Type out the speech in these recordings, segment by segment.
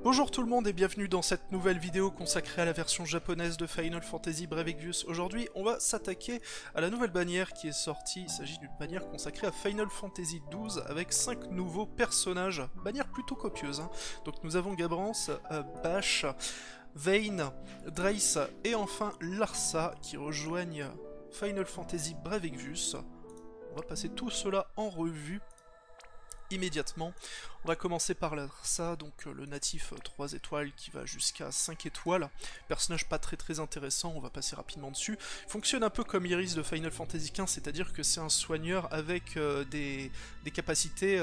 Bonjour tout le monde et bienvenue dans cette nouvelle vidéo consacrée à la version japonaise de Final Fantasy Brave Exvius. Aujourd'hui, on va s'attaquer à la nouvelle bannière qui est sortie. Il s'agit d'une bannière consacrée à Final Fantasy XII avec 5 nouveaux personnages. Bannière plutôt copieuse, hein. Donc nous avons Gabrance, Bash, Vayne, Drace et enfin Larsa qui rejoignent Final Fantasy Brave Exvius. On va passer tout cela en revue immédiatement. On va commencer par Larsa, donc le natif 3 étoiles qui va jusqu'à 5 étoiles. Personnage pas très intéressant, on va passer rapidement dessus. Fonctionne un peu comme Iris de Final Fantasy XV, c'est-à-dire que c'est un soigneur avec des capacités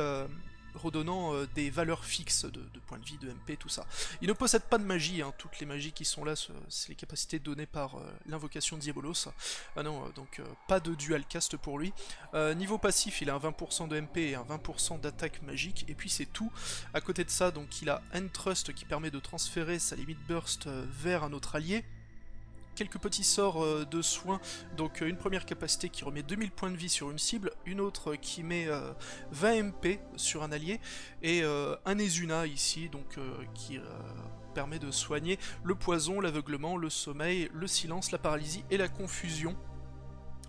redonnant des valeurs fixes de points de vie, de MP, tout ça. Il ne possède pas de magie, hein. Toutes les magies qui sont là, c'est les capacités données par l'invocation Diabolos. Ah non, donc pas de dual cast pour lui. Niveau passif, il a un 20% de MP et un 20% d'attaque magique, et puis c'est tout. À côté de ça, donc il a Entrust qui permet de transférer sa limit burst vers un autre allié. Quelques petits sorts de soins, donc une première capacité qui remet 2000 points de vie sur une cible, une autre qui met 20 MP sur un allié, et un Ezuna ici, donc qui permet de soigner le poison, l'aveuglement, le sommeil, le silence, la paralysie et la confusion.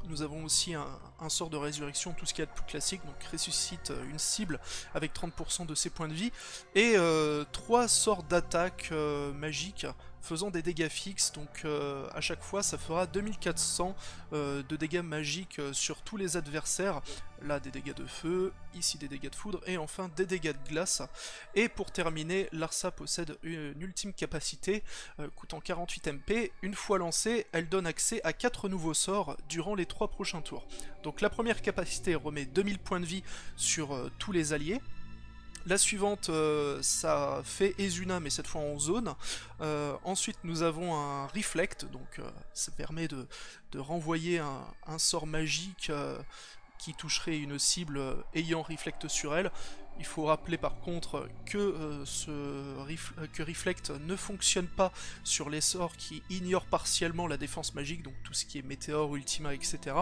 Nous avons aussi un sort de résurrection, tout ce qu'il y a de plus classique, donc ressuscite une cible avec 30% de ses points de vie, et 3 sorts d'attaque magiques faisant des dégâts fixes, donc à chaque fois ça fera 2400 de dégâts magiques sur tous les adversaires, là des dégâts de feu, ici des dégâts de foudre, et enfin des dégâts de glace. Et pour terminer, Larsa possède une ultime capacité, coûtant 48 MP, une fois lancée, elle donne accès à 4 nouveaux sorts durant les 3 prochains tours. Donc la première capacité remet 2000 points de vie sur tous les alliés. La suivante, ça fait Ezuna, mais cette fois en zone. Ensuite, nous avons un Reflect, donc ça permet de renvoyer un sort magique qui toucherait une cible ayant Reflect sur elle. Il faut rappeler par contre que, que Reflect ne fonctionne pas sur les sorts qui ignorent partiellement la défense magique, donc tout ce qui est Météore, Ultima, etc.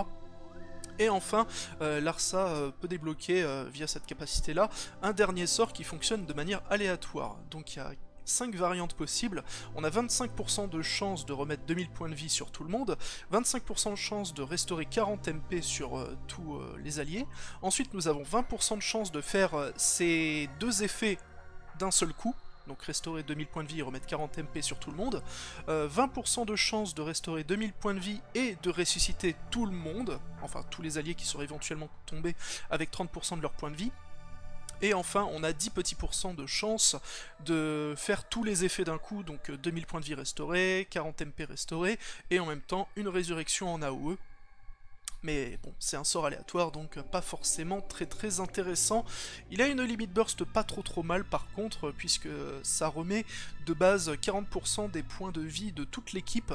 Et enfin, Larsa peut débloquer, via cette capacité-là, un dernier sort qui fonctionne de manière aléatoire. Donc il y a 5 variantes possibles. On a 25% de chance de remettre 2000 points de vie sur tout le monde, 25% de chance de restaurer 40 MP sur tous les alliés. Ensuite, nous avons 20% de chance de faire ces deux effets d'un seul coup, donc restaurer 2000 points de vie et remettre 40 MP sur tout le monde, 20% de chance de restaurer 2000 points de vie et de ressusciter tout le monde, enfin tous les alliés qui seraient éventuellement tombés avec 30% de leurs points de vie, et enfin on a 10 petits pourcents de chance de faire tous les effets d'un coup, donc 2000 points de vie restaurés, 40 MP restaurés, et en même temps une résurrection en AOE. Mais bon, c'est un sort aléatoire, donc pas forcément très intéressant. Il a une limit burst pas trop mal par contre, puisque ça remet de base 40% des points de vie de toute l'équipe.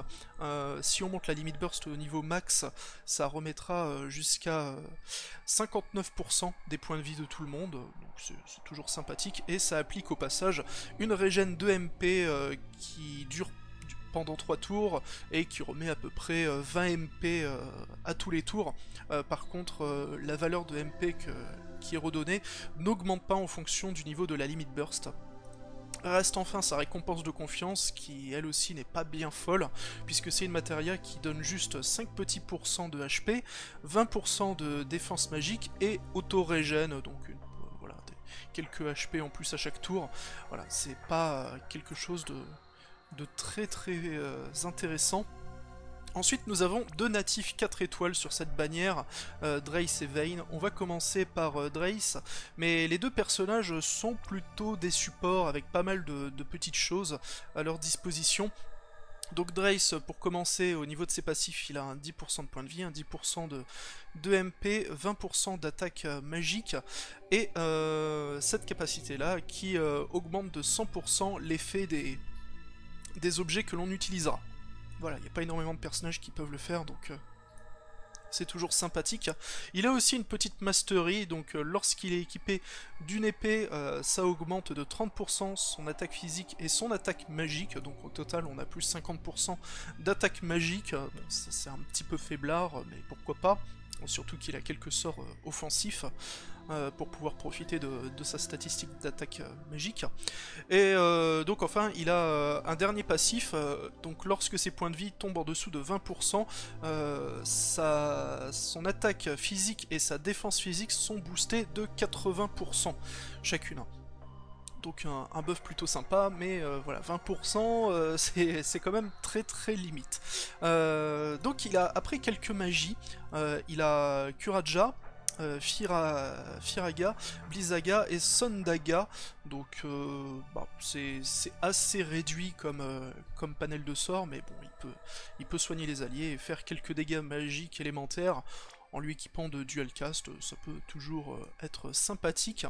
Si on monte la limit burst au niveau max, ça remettra jusqu'à 59% des points de vie de tout le monde, donc c'est toujours sympathique. Et ça applique au passage une régène de MP qui dure pendant 3 tours et qui remet à peu près 20 MP à tous les tours. Par contre, la valeur de MP qui est redonnée n'augmente pas en fonction du niveau de la limit burst. Reste enfin sa récompense de confiance qui elle aussi n'est pas bien folle, puisque c'est une matéria qui donne juste 5 petits pourcents de HP, 20% de défense magique et auto-régène, donc voilà, quelques HP en plus à chaque tour. Voilà, c'est pas quelque chose de très intéressant. Ensuite, nous avons deux natifs 4 étoiles sur cette bannière, Drace et Vayne. On va commencer par Drace, mais les deux personnages sont plutôt des supports avec pas mal de petites choses à leur disposition. Donc Drace, pour commencer, au niveau de ses passifs, il a un 10% de points de vie, un 10% de MP, 20% d'attaque magique, et cette capacité-là qui augmente de 100% l'effet des objets que l'on utilisera. Voilà, il n'y a pas énormément de personnages qui peuvent le faire, donc c'est toujours sympathique. Il a aussi une petite mastery, donc lorsqu'il est équipé d'une épée, ça augmente de 30% son attaque physique et son attaque magique, donc au total on a plus 50% d'attaque magique. Bon, c'est un petit peu faiblard, mais pourquoi pas. surtout qu'il a quelques sorts offensifs pour pouvoir profiter de sa statistique d'attaque magique. Et donc enfin il a un dernier passif, donc lorsque ses points de vie tombent en dessous de 20%, son attaque physique et sa défense physique sont boostés de 80% chacune. Donc un buff plutôt sympa, mais voilà, 20% c'est quand même très très limite. Donc il a, après quelques magies, il a Kuraja, Firaga, Blizzaga et Sondaga, donc c'est assez réduit comme panel de sorts, mais bon, il peut soigner les alliés et faire quelques dégâts magiques élémentaires en lui équipant de dual cast, ça peut toujours être sympathique.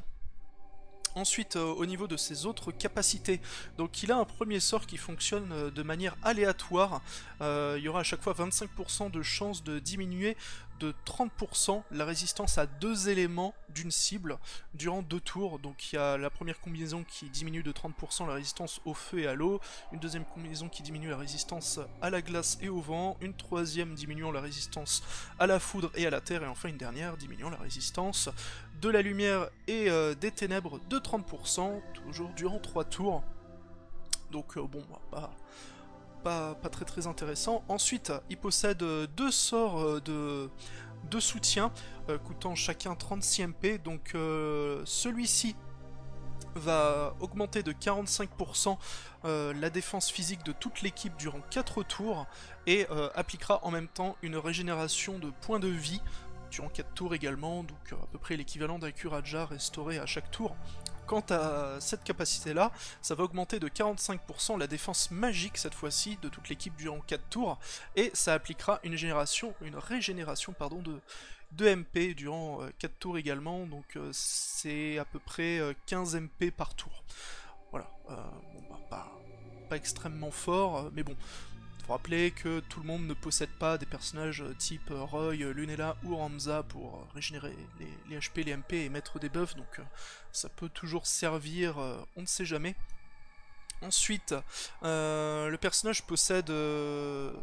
Ensuite, au niveau de ses autres capacités, donc il a un premier sort qui fonctionne de manière aléatoire. Il y aura à chaque fois 25% de chance de diminuer de 30% la résistance à 2 éléments d'une cible durant 2 tours. Donc il y a la première combinaison qui diminue de 30% la résistance au feu et à l'eau, une deuxième combinaison qui diminue la résistance à la glace et au vent, une troisième diminuant la résistance à la foudre et à la terre, et enfin une dernière diminuant la résistance de la lumière et des ténèbres de 30%, toujours durant 3 tours. Donc bon, pas très très intéressant. Ensuite, il possède 2 sorts de soutien, coûtant chacun 36 MP, donc celui-ci va augmenter de 45% la défense physique de toute l'équipe durant 4 tours, et appliquera en même temps une régénération de points de vie durant 4 tours également, donc à peu près l'équivalent d'un Kuraja restauré à chaque tour. Quant à cette capacité-là, ça va augmenter de 45% la défense magique cette fois-ci de toute l'équipe durant 4 tours, et ça appliquera une régénération de MP durant 4 tours également, donc c'est à peu près 15 MP par tour. Voilà, pas extrêmement fort, mais bon. Faut rappeler que tout le monde ne possède pas des personnages type Roy, Lunella ou Ramza pour régénérer les HP, les MP et mettre des buffs, donc ça peut toujours servir, on ne sait jamais. Ensuite, le personnage possède une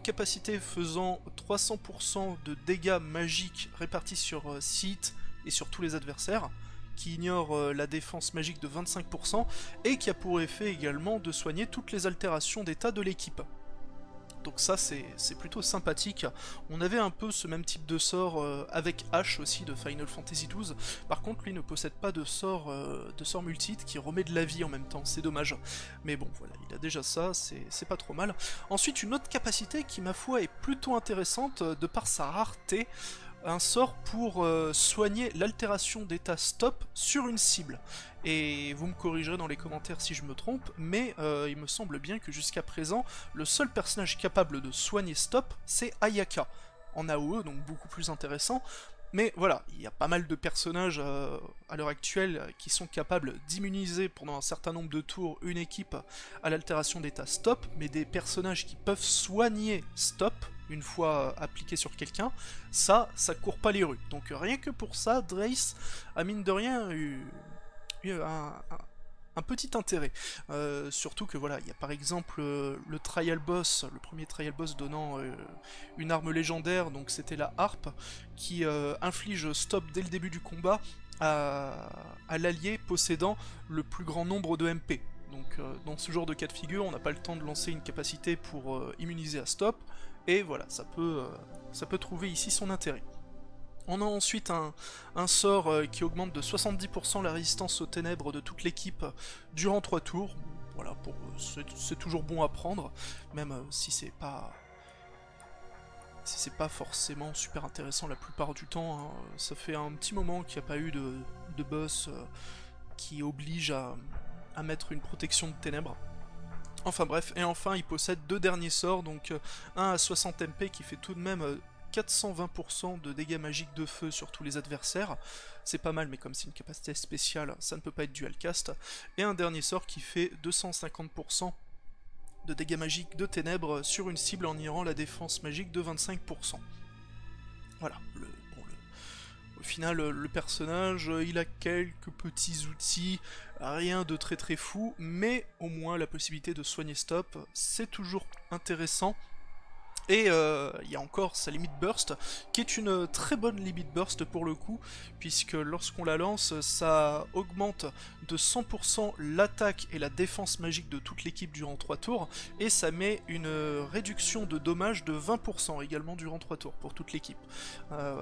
capacité faisant 300% de dégâts magiques répartis sur site et sur tous les adversaires, qui ignore la défense magique de 25%, et qui a pour effet également de soigner toutes les altérations d'état de l'équipe. Donc ça c'est plutôt sympathique. On avait un peu ce même type de sort avec Ash aussi de Final Fantasy XII, par contre lui ne possède pas de sort multi-hit qui remet de la vie en même temps, c'est dommage. Mais bon voilà, il a déjà ça, c'est pas trop mal. Ensuite une autre capacité qui ma foi est plutôt intéressante de par sa rareté, un sort pour soigner l'altération d'état stop sur une cible. Et vous me corrigerez dans les commentaires si je me trompe, mais il me semble bien que jusqu'à présent, le seul personnage capable de soigner stop, c'est Ayaka, en AOE, donc beaucoup plus intéressant. Mais voilà, il y a pas mal de personnages à l'heure actuelle qui sont capables d'immuniser pendant un certain nombre de tours une équipe à l'altération d'état stop, mais des personnages qui peuvent soigner stop une fois appliqué sur quelqu'un, ça court pas les rues. Donc rien que pour ça, Drace a mine de rien eu un petit intérêt. Surtout que voilà, il y a par exemple le trial boss, le premier trial boss donnant une arme légendaire, donc c'était la harpe, qui inflige stop dès le début du combat à l'allié possédant le plus grand nombre de MP. Donc dans ce genre de cas de figure, on n'a pas le temps de lancer une capacité pour immuniser à stop, et voilà, ça peut trouver ici son intérêt. On a ensuite un sort qui augmente de 70% la résistance aux ténèbres de toute l'équipe durant 3 tours. Voilà, c'est toujours bon à prendre, même si c'est pas forcément super intéressant la plupart du temps. Hein. Ça fait un petit moment qu'il n'y a pas eu de boss qui oblige à mettre une protection de ténèbres. Enfin bref, et enfin il possède 2 derniers sorts, donc un à 60 MP qui fait tout de même 420% de dégâts magiques de feu sur tous les adversaires, c'est pas mal, mais comme c'est une capacité spéciale, ça ne peut pas être dual cast, et un dernier sort qui fait 250% de dégâts magiques de ténèbres sur une cible en ignorant la défense magique de 25%. Voilà, au final, le personnage, il a quelques petits outils, rien de très très fou, mais au moins la possibilité de soigner stop, c'est toujours intéressant. Et il y a encore sa limite burst, qui est une très bonne limite burst pour le coup, puisque lorsqu'on la lance, ça augmente de 100% l'attaque et la défense magique de toute l'équipe durant 3 tours, et ça met une réduction de dommages de 20% également durant 3 tours pour toute l'équipe.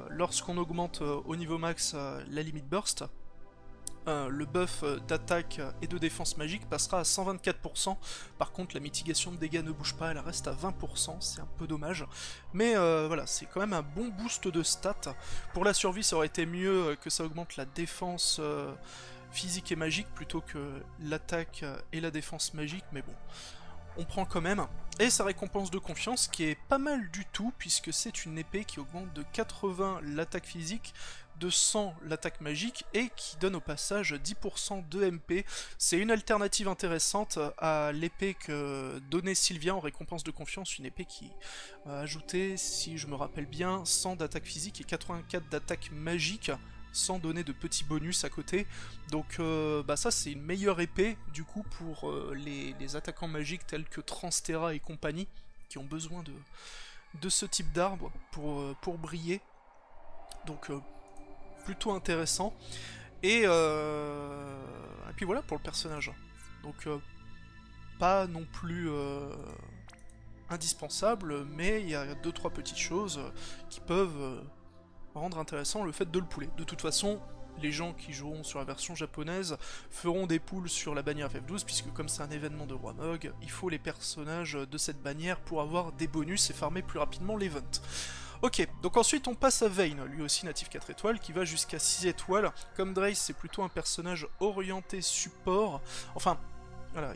Lorsqu'on augmente au niveau max la limite burst, le buff d'attaque et de défense magique passera à 124%. Par contre, la mitigation de dégâts ne bouge pas, elle reste à 20%, c'est un peu dommage. Mais voilà, c'est quand même un bon boost de stats. Pour la survie, ça aurait été mieux que ça augmente la défense physique et magique plutôt que l'attaque et la défense magique, mais bon, on prend quand même. Et sa récompense de confiance qui est pas mal du tout, puisque c'est une épée qui augmente de 80 l'attaque physique, de 100 l'attaque magique, et qui donne au passage 10% de MP. C'est une alternative intéressante à l'épée que donnait Sylvia en récompense de confiance, une épée qui ajoutait, si je me rappelle bien, 100 d'attaque physique et 84 d'attaque magique, sans donner de petits bonus à côté. Donc bah ça c'est une meilleure épée du coup pour les attaquants magiques tels que Transtera et compagnie, qui ont besoin de ce type d'arbre pour briller. Donc plutôt intéressant. Et puis voilà pour le personnage. Donc pas non plus indispensable, mais il y a 2-3 petites choses qui peuvent rendre intéressant le fait de le pouler. De toute façon, les gens qui joueront sur la version japonaise feront des pools sur la bannière FF12, puisque comme c'est un événement de Roi Mog, il faut les personnages de cette bannière pour avoir des bonus et farmer plus rapidement l'event. Ok, donc ensuite on passe à Vayne, lui aussi natif 4 étoiles, qui va jusqu'à 6 étoiles. Comme Drace, c'est plutôt un personnage orienté support. Enfin, voilà,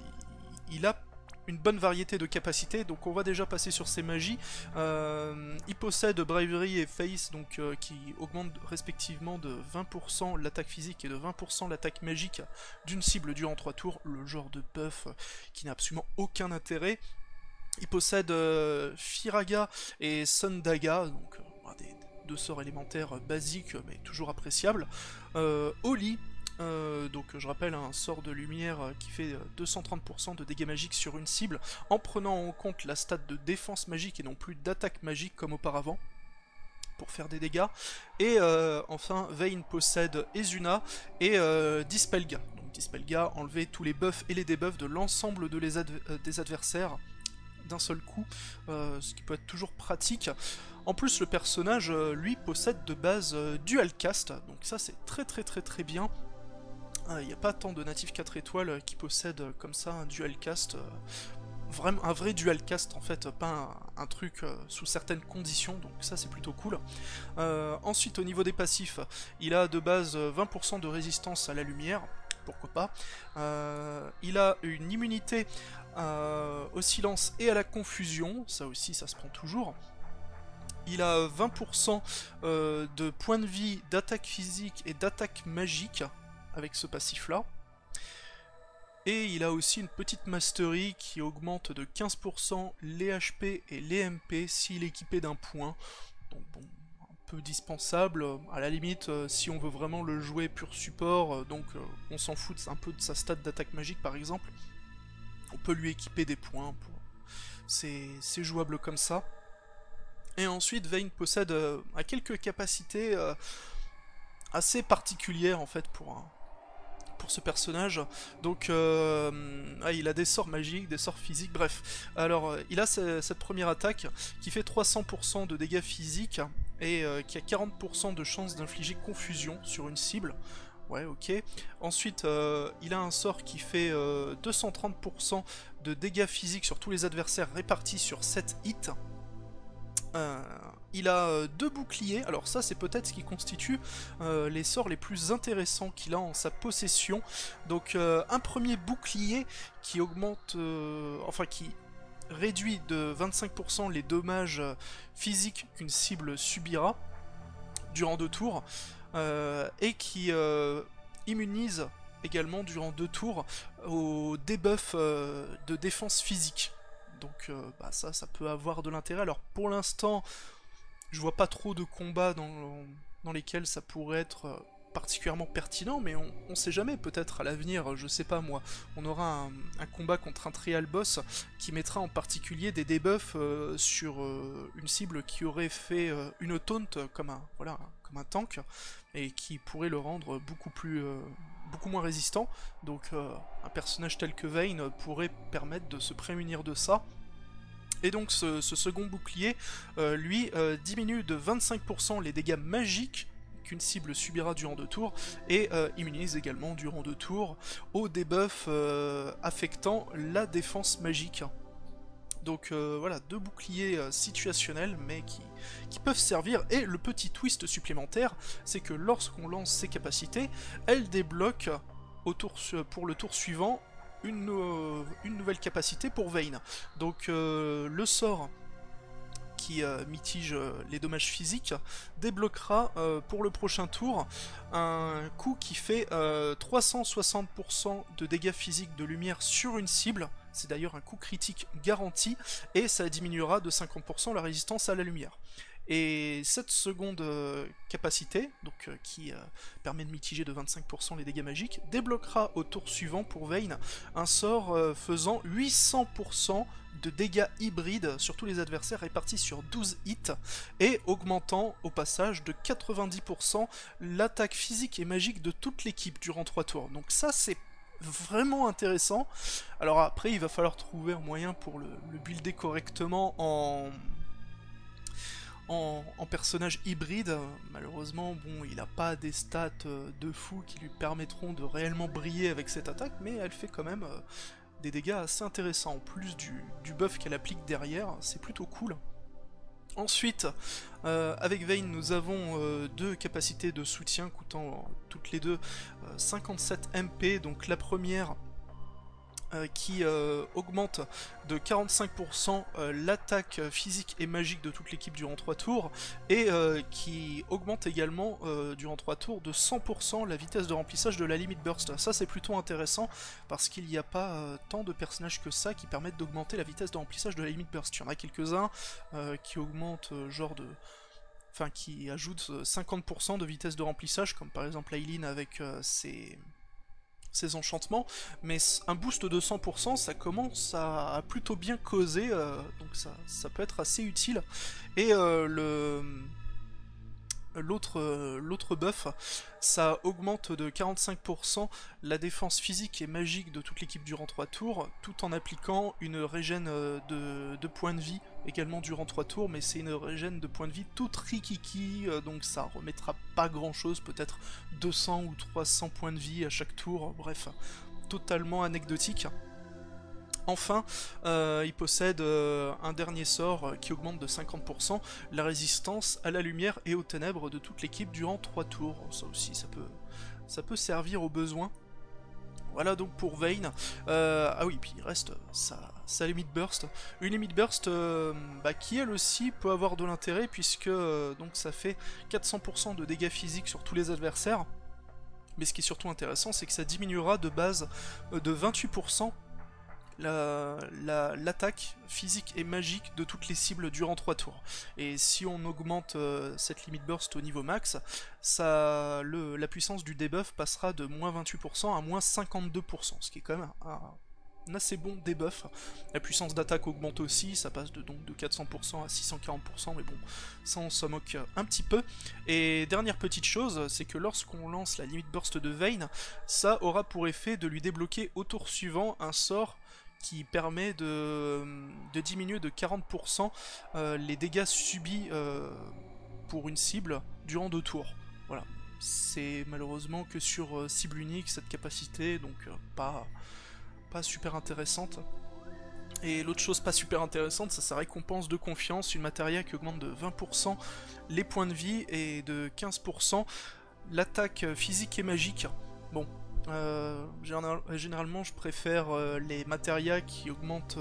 il a une bonne variété de capacités, donc on va déjà passer sur ses magies. Il possède Bravery et Face, donc qui augmentent respectivement de 20% l'attaque physique et de 20% l'attaque magique d'une cible durant 3 tours, le genre de buff qui n'a absolument aucun intérêt. Il possède Firaga et Sundaga, donc deux sorts élémentaires basiques mais toujours appréciables. Oli, donc je rappelle un sort de lumière qui fait 230% de dégâts magiques sur une cible, en prenant en compte la stat de défense magique et non plus d'attaque magique comme auparavant, pour faire des dégâts. Et enfin, Vayne possède Ezuna et Dispelga. Donc Dispelga, enlever tous les buffs et les debuffs de l'ensemble des adversaires d'un seul coup, ce qui peut être toujours pratique. En plus, le personnage, lui, possède de base Dual Cast, donc ça c'est très bien. Il n'y a pas tant de natifs 4 étoiles qui possèdent comme ça un Dual Cast, vraiment un vrai Dual Cast en fait, pas un truc sous certaines conditions, donc ça c'est plutôt cool. Ensuite, au niveau des passifs, il a de base 20% de résistance à la lumière, pourquoi pas. Il a une immunité au silence et à la confusion, ça aussi ça se prend toujours. Il a 20% de points de vie, d'attaque physique et d'attaque magique avec ce passif là. Et il a aussi une petite mastery qui augmente de 15% les HP et les MP s'il est équipé d'un point. Donc bon, un peu dispensable, à la limite si on veut vraiment le jouer pur support, donc on s'en fout un peu de sa stat d'attaque magique par exemple, on peut lui équiper des points, c'est jouable comme ça. Et ensuite Vayne possède quelques capacités assez particulières en fait pour ce personnage. Donc il a des sorts magiques, des sorts physiques, bref. Alors il a cette première attaque qui fait 300% de dégâts physiques et qui a 40% de chance d'infliger confusion sur une cible. Ouais, ok. Ensuite, il a un sort qui fait 230% de dégâts physiques sur tous les adversaires répartis sur 7 hits. Il a 2 boucliers, alors ça c'est peut-être ce qui constitue les sorts les plus intéressants qu'il a en sa possession. Donc un premier bouclier qui augmente, enfin qui réduit de 25% les dommages physiques qu'une cible subira durant 2 tours, et qui immunise également durant 2 tours au debuff de défense physique. Donc bah ça peut avoir de l'intérêt. Alors pour l'instant, je vois pas trop de combats dans lesquels ça pourrait être particulièrement pertinent, mais on sait jamais, peut-être à l'avenir, je sais pas moi, on aura un combat contre un trial boss qui mettra en particulier des debuffs sur une cible qui aurait fait une taunt comme un, voilà, comme un tank, et qui pourrait le rendre beaucoup moins résistant. Donc un personnage tel que Vayne pourrait permettre de se prémunir de ça. Et donc ce second bouclier, lui, diminue de 25% les dégâts magiques qu'une cible subira durant 2 tours, et immunise également durant 2 tours aux debuffs affectant la défense magique. Donc voilà, 2 boucliers situationnels, mais qui peuvent servir, et le petit twist supplémentaire, c'est que lorsqu'on lance ses capacités, elles débloquent pour le tour suivant une nouvelle capacité pour Vayne. Donc le sort qui mitige les dommages physiques débloquera pour le prochain tour un coup qui fait 360% de dégâts physiques de lumière sur une cible. C'est d'ailleurs un coup critique garanti, et ça diminuera de 50% la résistance à la lumière. Et cette seconde capacité, donc qui permet de mitiger de 25% les dégâts magiques, débloquera au tour suivant pour Vayne un sort faisant 800% de dégâts hybrides sur tous les adversaires répartis sur 12 hits, et augmentant au passage de 90% l'attaque physique et magique de toute l'équipe durant 3 tours. Donc ça c'est vraiment intéressant. Alors après il va falloir trouver un moyen pour le builder correctement en personnage hybride. Malheureusement, bon, il n'a pas des stats de fou qui lui permettront de réellement briller avec cette attaque, mais elle fait quand même des dégâts assez intéressants. En plus du buff qu'elle applique derrière, c'est plutôt cool. Ensuite, avec Vayne, nous avons 2 capacités de soutien coûtant toutes les deux 57 MP. Donc la première qui augmente de 45% l'attaque physique et magique de toute l'équipe durant 3 tours, et qui augmente également durant 3 tours de 100% la vitesse de remplissage de la limit burst. Ça c'est plutôt intéressant, parce qu'il n'y a pas tant de personnages que ça qui permettent d'augmenter la vitesse de remplissage de la limit burst. Il y en a quelques-uns qui augmentent enfin qui ajoutent 50% de vitesse de remplissage, comme par exemple Aileen avec ses enchantements, mais un boost de 100%, ça commence à plutôt bien causer, donc ça peut être assez utile. Et l'autre buff, ça augmente de 45% la défense physique et magique de toute l'équipe durant 3 tours, tout en appliquant une régène de points de vie également durant 3 tours, mais c'est une régène de points de vie toute rikiki, donc ça remettra pas grand chose, peut-être 200 ou 300 points de vie à chaque tour, bref, totalement anecdotique. Enfin, il possède un dernier sort qui augmente de 50% la résistance à la lumière et aux ténèbres de toute l'équipe durant 3 tours. Ça aussi, ça peut servir au besoin. Voilà donc pour Vayne. Ah oui, puis il reste sa limit burst. Une limit burst qui elle aussi peut avoir de l'intérêt, puisque donc ça fait 400% de dégâts physiques sur tous les adversaires. Mais ce qui est surtout intéressant, c'est que ça diminuera de base de 28% l'attaque physique et magique de toutes les cibles durant 3 tours. Et si on augmente cette limit burst au niveau max, la puissance du debuff passera de moins 28% à moins 52%, ce qui est quand même un assez bon debuff. La puissance d'attaque augmente aussi, ça passe donc de 400% à 640%, mais bon, ça on s'en moque un petit peu. Et dernière petite chose, c'est que lorsqu'on lance la limit burst de Vayne, ça aura pour effet de lui débloquer au tour suivant un sort qui permet de diminuer de 40% les dégâts subis pour une cible durant 2 tours. Voilà, c'est malheureusement que sur cible unique cette capacité, donc pas super intéressante. Et l'autre chose pas super intéressante, c'est sa récompense de confiance, une matéria qui augmente de 20% les points de vie et de 15% l'attaque physique et magique. Bon, généralement je préfère les matérias qui augmentent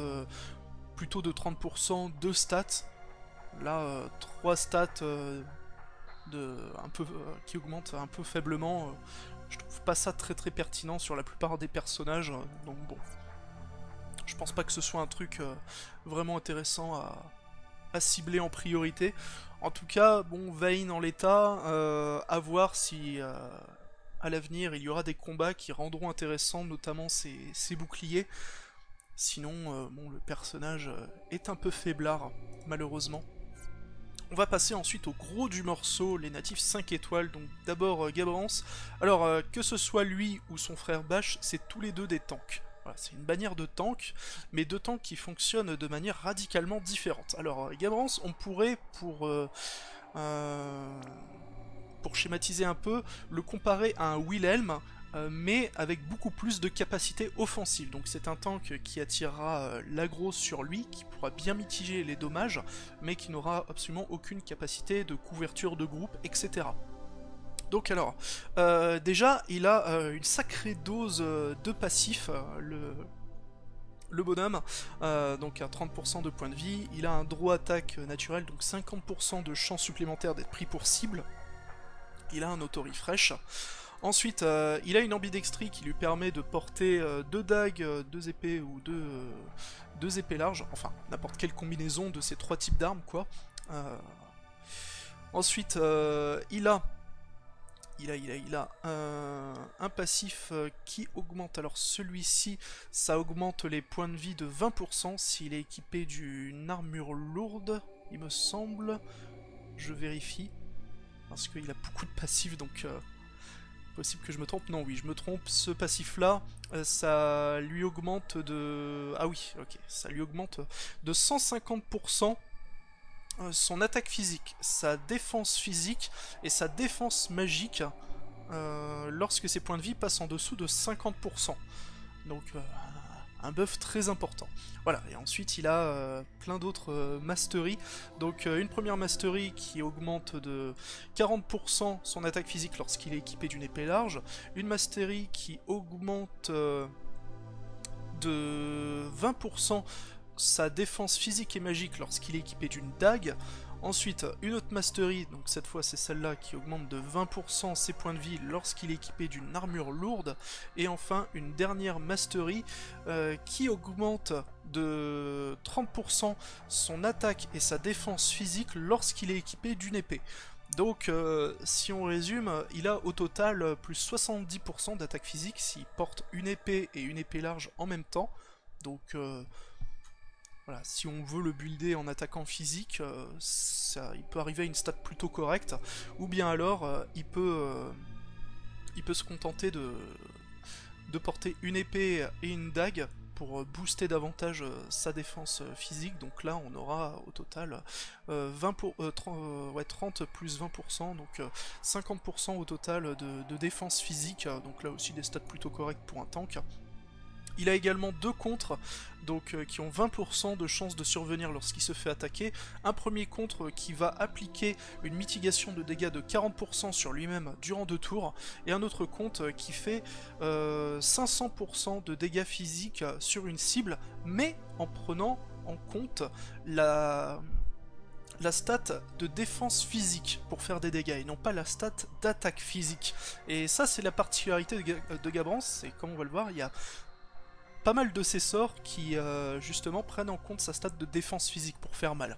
plutôt de 30% de stats. Là, 3 stats qui augmentent un peu faiblement, je trouve pas ça très pertinent sur la plupart des personnages, donc bon. Je pense pas que ce soit un truc vraiment intéressant à cibler en priorité. En tout cas, bon, Vayne en l'état, à voir si à l'avenir, il y aura des combats qui rendront intéressants, notamment ses boucliers. Sinon, bon, le personnage est un peu faiblard, malheureusement. On va passer ensuite au gros du morceau, les natifs 5 étoiles. Donc d'abord Gabrance. Alors que ce soit lui ou son frère Bash, c'est tous les deux des tanks. Voilà, c'est une bannière de tanks, mais de tanks qui fonctionnent de manière radicalement différente. Alors Gabrance, on pourrait, pour schématiser un peu, le comparer à un Wilhelm, mais avec beaucoup plus de capacité offensive. Donc c'est un tank qui attirera l'aggro sur lui, qui pourra bien mitiger les dommages, mais qui n'aura absolument aucune capacité de couverture de groupe, etc. Donc alors, déjà, il a une sacrée dose de passif, le bonhomme, donc à 30% de points de vie. Il a un draw attaque naturel, donc 50% de chance supplémentaire d'être pris pour cible. Il a un auto-refresh. Ensuite, il a une ambidextrie qui lui permet de porter 2 dagues, 2 épées ou 2 épées larges, enfin n'importe quelle combinaison de ces 3 types d'armes, quoi. Ensuite, il a un passif qui augmente. Alors celui-ci, ça augmente les points de vie de 20% s'il est équipé d'une armure lourde, il me semble. Je vérifie, parce qu'il a beaucoup de passifs, donc possible que je me trompe. Non, oui, je me trompe. Ce passif-là, ça lui augmente de... Ah oui, ok, ça lui augmente de 150% son attaque physique, sa défense physique et sa défense magique lorsque ses points de vie passent en dessous de 50%. Donc un buff très important. Voilà, et ensuite il a plein d'autres masteries. Donc une première mastery qui augmente de 40% son attaque physique lorsqu'il est équipé d'une épée large. Une mastery qui augmente de 20% sa défense physique et magique lorsqu'il est équipé d'une dague. Ensuite, une autre mastery, donc cette fois c'est celle-là qui augmente de 20% ses points de vie lorsqu'il est équipé d'une armure lourde. Et enfin, une dernière mastery qui augmente de 30% son attaque et sa défense physique lorsqu'il est équipé d'une épée. Donc, si on résume, il a au total plus 70% d'attaque physique s'il porte une épée et une épée large en même temps. Donc, voilà, si on veut le builder en attaquant physique, il peut arriver à une stat plutôt correcte, ou bien alors il peut se contenter de porter une épée et une dague pour booster davantage sa défense physique. Donc là on aura au total 30 plus 20%, donc 50% au total de défense physique, donc là aussi des stats plutôt correctes pour un tank. Il a également 2 contres, donc qui ont 20% de chance de survenir lorsqu'il se fait attaquer. Un premier contre qui va appliquer une mitigation de dégâts de 40% sur lui-même durant 2 tours, et un autre contre qui fait 500% de dégâts physiques sur une cible, mais en prenant en compte la stat de défense physique pour faire des dégâts, et non pas la stat d'attaque physique. Et ça c'est la particularité de Gabrance, c'est comme on va le voir, il y a pas mal de ses sorts qui justement prennent en compte sa stat de défense physique pour faire mal.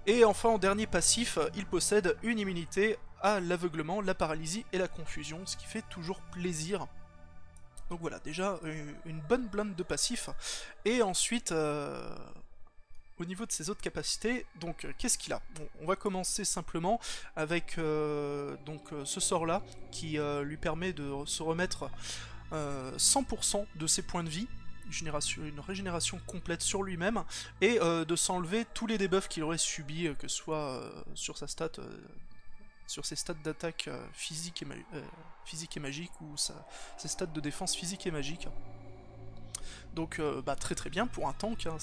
Et enfin en dernier passif, il possède une immunité à l'aveuglement, la paralysie et la confusion, ce qui fait toujours plaisir. Donc voilà, déjà une bonne blinde de passifs. Et ensuite, au niveau de ses autres capacités, donc qu'est-ce qu'il a? Bon, on va commencer simplement avec ce sort-là, qui lui permet de se remettre 100% de ses points de vie, une régénération complète sur lui-même, et de s'enlever tous les debuffs qu'il aurait subis, que ce soit sur sa stat, sur ses stats d'attaque physique et magique, ou ses stats de défense physique et magique. Donc très très bien pour un tank, hein,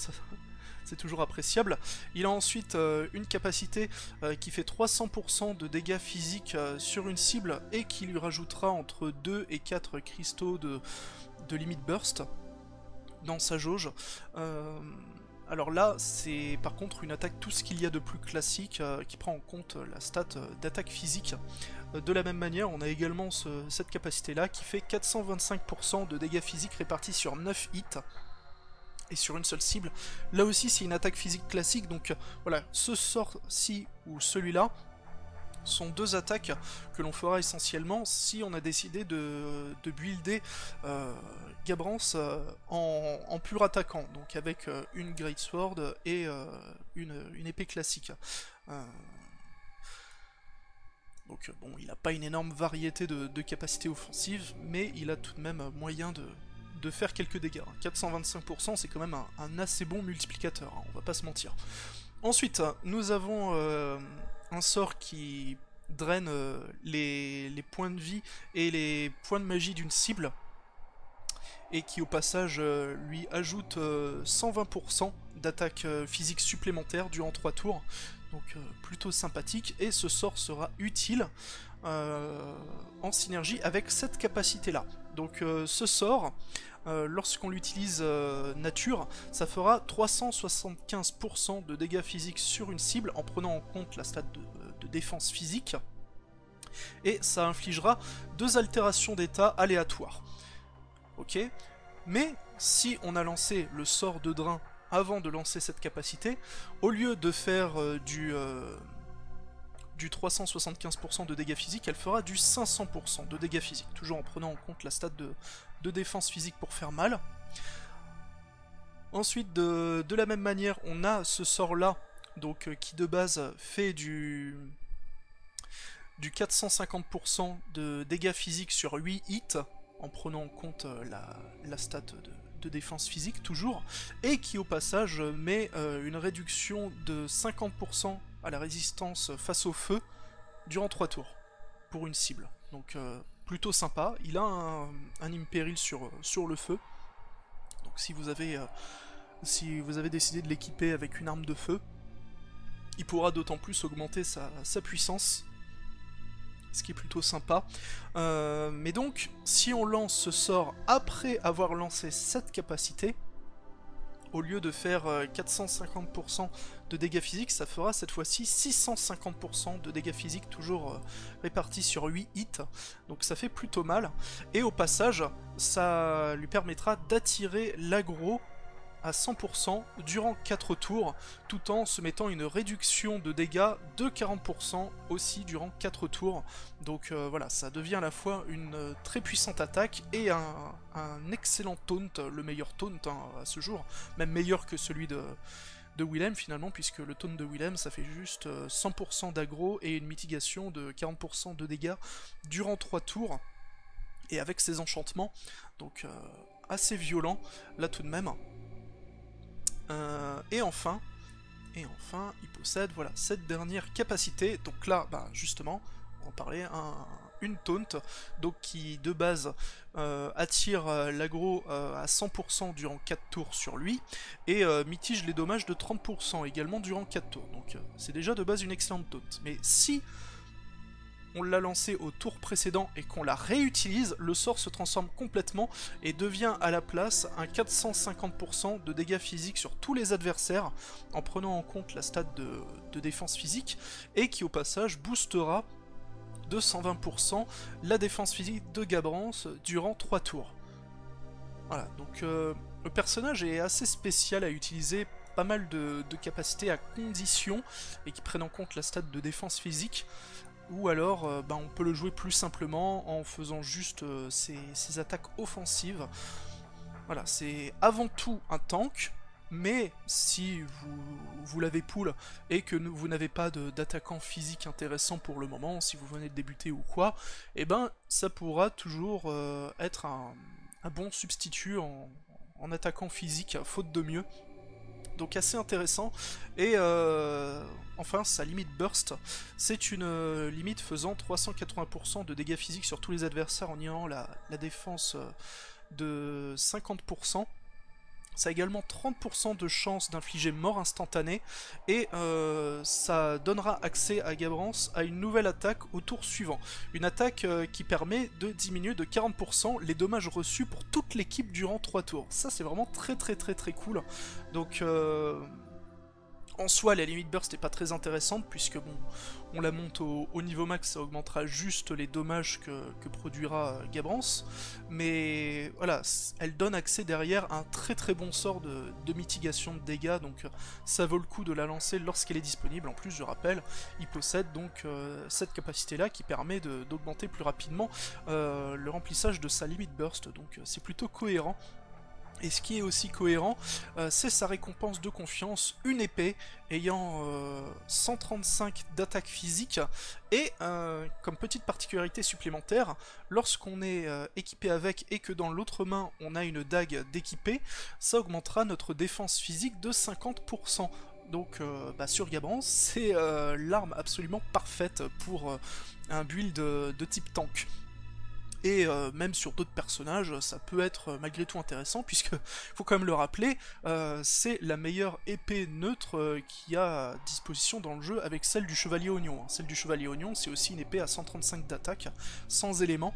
c'est toujours appréciable. Il a ensuite une capacité qui fait 300% de dégâts physiques sur une cible, et qui lui rajoutera entre 2 et 4 cristaux de limit burst dans sa jauge. Alors là, c'est par contre une attaque tout ce qu'il y a de plus classique, qui prend en compte la stat d'attaque physique. De la même manière, on a également cette capacité-là qui fait 425% de dégâts physiques répartis sur 9 hits, et sur une seule cible. Là aussi c'est une attaque physique classique, donc voilà, ce sort-ci ou celui-là sont deux attaques que l'on fera essentiellement si on a décidé de builder Gabrance en pur attaquant, donc avec une Greatsword et une épée classique. Donc bon, il n'a pas une énorme variété de capacités offensives, mais il a tout de même moyen de faire quelques dégâts. 425%, c'est quand même un assez bon multiplicateur, hein, on va pas se mentir. Ensuite, nous avons un sort qui draine les points de vie et les points de magie d'une cible, et qui au passage lui ajoute 120% d'attaque physique supplémentaire durant 3 tours. Donc plutôt sympathique, et ce sort sera utile en synergie avec cette capacité là. Donc ce sort, lorsqu'on l'utilise nature, ça fera 375% de dégâts physiques sur une cible en prenant en compte la stat de défense physique, et ça infligera 2 altérations d'état aléatoires. Ok, mais si on a lancé le sort de drain avant de lancer cette capacité, au lieu de faire du 375% de dégâts physiques, elle fera du 500% de dégâts physiques, toujours en prenant en compte la stat de défense physique pour faire mal. Ensuite, de la même manière, on a ce sort-là, donc qui de base fait du 450% de dégâts physiques sur 8 hits, en prenant en compte la stat de défense physique toujours, et qui au passage met une réduction de 50% à la résistance face au feu durant 3 tours, pour une cible. Donc plutôt sympa, il a un impéril sur le feu, donc si vous avez décidé de l'équiper avec une arme de feu, il pourra d'autant plus augmenter sa puissance, ce qui est plutôt sympa. Mais donc, si on lance ce sort après avoir lancé cette capacité, au lieu de faire 450% de dégâts physiques, ça fera cette fois-ci 650% de dégâts physiques, toujours répartis sur 8 hits, donc ça fait plutôt mal. Et au passage, ça lui permettra d'attirer l'aggro à 100% durant 4 tours, tout en se mettant une réduction de dégâts de 40% aussi durant 4 tours. Donc voilà, ça devient à la fois une très puissante attaque et un excellent taunt, le meilleur taunt hein, à ce jour, même meilleur que celui de Willem finalement, puisque le taunt de Willem ça fait juste 100% d'aggro et une mitigation de 40% de dégâts durant 3 tours, et avec ses enchantements, donc assez violent là tout de même. Et enfin, il possède voilà, cette dernière capacité, donc là, bah, justement, on en parlait, une taunt, donc qui de base attire l'aggro à 100% durant 4 tours sur lui, et mitige les dommages de 30% également durant 4 tours, donc c'est déjà de base une excellente taunt. Mais si on l'a lancé au tour précédent et qu'on la réutilise, le sort se transforme complètement et devient à la place un 450% de dégâts physiques sur tous les adversaires, en prenant en compte la stat de défense physique, et qui au passage boostera de 120% la défense physique de Gabrance durant 3 tours. Voilà, donc le personnage est assez spécial à utiliser, pas mal de capacités à condition, et qui prennent en compte la stat de défense physique. Ou alors on peut le jouer plus simplement en faisant juste ses attaques offensives. Voilà, c'est avant tout un tank, mais si vous l'avez pull et que vous n'avez pas d'attaquant physique intéressant pour le moment, si vous venez de débuter ou quoi, et ben ça pourra toujours être un bon substitut en attaquant physique, faute de mieux. Donc assez intéressant. Et enfin sa limite burst, c'est une limite faisant 380% de dégâts physiques sur tous les adversaires en niant la défense de 50%. Ça a également 30% de chance d'infliger mort instantanée, et ça donnera accès à Gabrance à une nouvelle attaque au tour suivant. Une attaque qui permet de diminuer de 40% les dommages reçus pour toute l'équipe durant 3 tours. Ça c'est vraiment très cool. Donc En soi, la limite burst n'est pas très intéressante, puisque bon, on la monte au niveau max, ça augmentera juste les dommages que produira Gabrance, mais voilà, elle donne accès derrière à un très très bon sort de mitigation de dégâts, donc ça vaut le coup de la lancer lorsqu'elle est disponible. En plus, je rappelle, il possède donc cette capacité-là qui permet d'augmenter plus rapidement le remplissage de sa limite burst, donc c'est plutôt cohérent. Et ce qui est aussi cohérent, c'est sa récompense de confiance, une épée ayant 135 d'attaque physique, et comme petite particularité supplémentaire, lorsqu'on est équipé avec et que dans l'autre main on a une dague d'équipé, ça augmentera notre défense physique de 50%. Donc sur Gabrance, c'est l'arme absolument parfaite pour un build de type tank. Et même sur d'autres personnages, ça peut être malgré tout intéressant, puisque, faut quand même le rappeler, c'est la meilleure épée neutre qu'il y a à disposition dans le jeu avec celle du Chevalier Oignon. Celle du Chevalier Oignon, c'est aussi une épée à 135 d'attaque, sans éléments.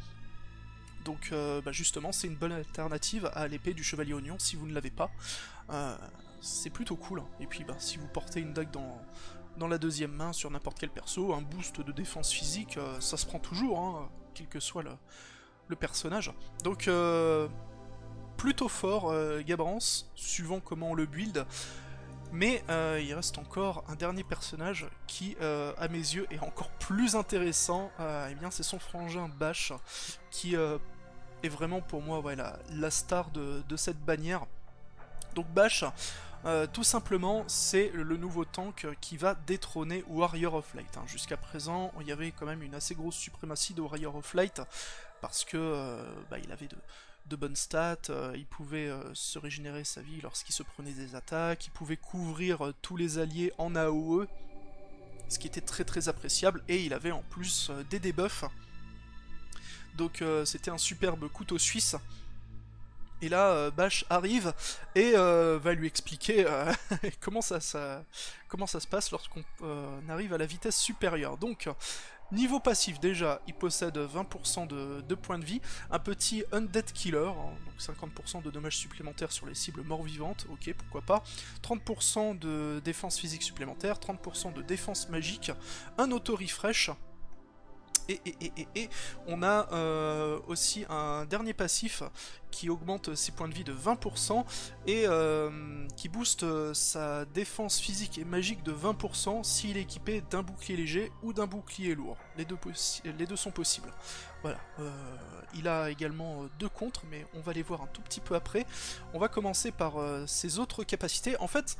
Donc justement, c'est une bonne alternative à l'épée du Chevalier Oignon si vous ne l'avez pas. C'est plutôt cool, hein. Et puis si vous portez une dague dans la deuxième main sur n'importe quel perso, un boost de défense physique, ça se prend toujours, hein, quel que soit le personnage. Donc plutôt fort Gabrance, suivant comment on le build, mais il reste encore un dernier personnage qui, à mes yeux, est encore plus intéressant, et bien c'est son frangin Bash, qui est vraiment pour moi la star de cette bannière. Donc Bash, tout simplement, c'est le nouveau tank qui va détrôner Warrior of Light. Hein. Jusqu'à présent, il y avait quand même une assez grosse suprématie de Warrior of Light, parce que il avait de bonnes stats, il pouvait se régénérer sa vie lorsqu'il se prenait des attaques, il pouvait couvrir tous les alliés en AOE, ce qui était très très appréciable, et il avait en plus des debuffs. Donc c'était un superbe couteau suisse. Et là, Bash arrive et va lui expliquer comment ça se passe lorsqu'on arrive à la vitesse supérieure. Donc, niveau passif, déjà, il possède 20% de points de vie, un petit Undead Killer, hein, donc 50% de dommages supplémentaires sur les cibles morts-vivantes, ok, pourquoi pas, 30% de défense physique supplémentaire, 30% de défense magique, un auto-refresh, et on a aussi un dernier passif qui augmente ses points de vie de 20% et qui booste sa défense physique et magique de 20% s'il est équipé d'un bouclier léger ou d'un bouclier lourd. Les deux sont possibles. Voilà. Il a également deux contres, mais on va les voir un tout petit peu après. On va commencer par ses autres capacités. En fait,